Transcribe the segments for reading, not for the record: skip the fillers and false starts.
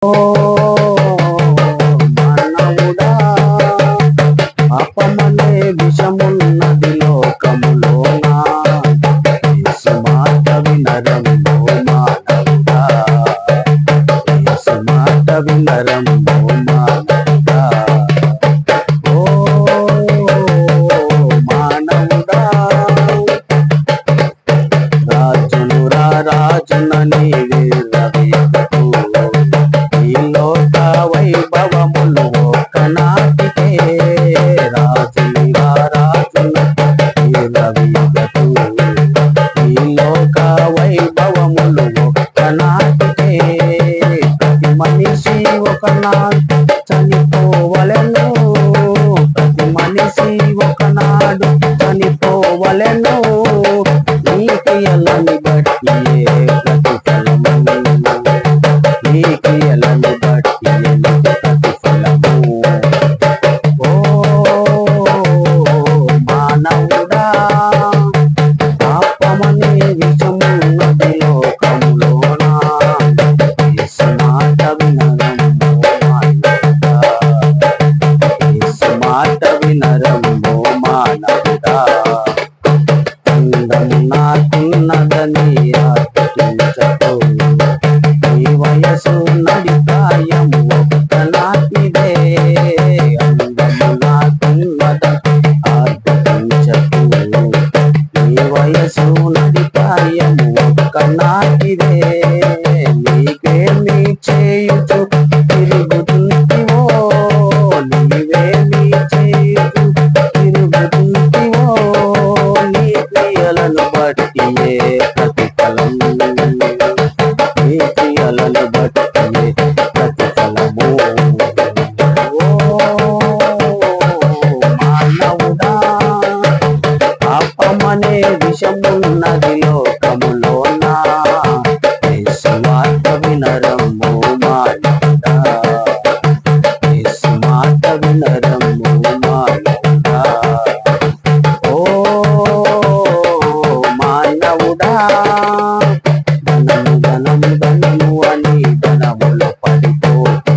ఓ మానవుడా, పాపమనే విషమున్నది లోకములోనా, యేసు మాట వినరంబో మానవుడా, యేసు మాట వినరంబో మానవుడా. ఓ మానవుడా, రాజునురా రాజునని వీరవేగకు, ఈ లోక వైభవములు ఒక్కనాటికే. రాజునిరా రాజునని వీరవేగకు, ఈ లోక వైభవములు ఒక్కనాటికే. ప్రతి మనిషి ఒకనాడు చనిపోవలెను, ప్రతి మనిషి ఒకనాడు చనిపోవలెను. నీ క్రియలను బట్టియే ప్రతిఫలము, నీ క్రియలను బట్టియే ప్రతిఫలము. ఓ మానవుడా, పాపమనే విషమున్నది లోకములోనా, యేసు మాట వినరంబో మానవుడా, యేసు మాట వినరంబో మానవుడా. అందము నాకున్నదని ఆశించకు, నీ వయసు నడిపాయము ఒక్కనాటిదే. అందము నాకున్నదని ఆశించకు, నీ వయసు నడిపాయము ఒక్కనాటిదే. నీకేమి చేయుచు తిరుగుతుంటివో, నీవేమి చేయుచు తిరుగుతుంటివో, నీ క్రియలను బట్టియే ప్రతిఫలం, నీ క్రియలను బట్టియే ప్రతిఫలము. ఓ మానవుడా, పాపమనే విషమున్నది లోకములోనా, యేసు మాట వినరంబో మానవుడా, యేసు మాట వినరంబో మానవుడా. ఓ మానవుడా, ధనము ధనము ధనము అని ధనములో పడిపోకు,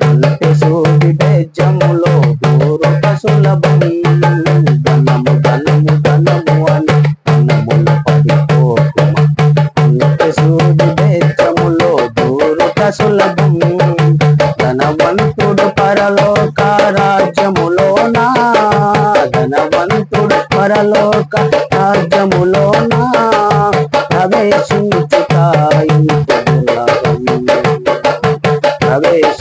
అంటే సూది బెజ్జములో దూరుట సులభం. ధనము ధనము ధనము అని ధనములో పడిపోకు, అంటే సూది బెజ్జములో దూరుట సులభం. ధనవంతుడు పరలోక రాజ్యములోనా, ధనవంతుడు పరలోక రాజ్యములోనా ప్రవేశించుట ఇంత దుర్లభం, ప్రవేశించుట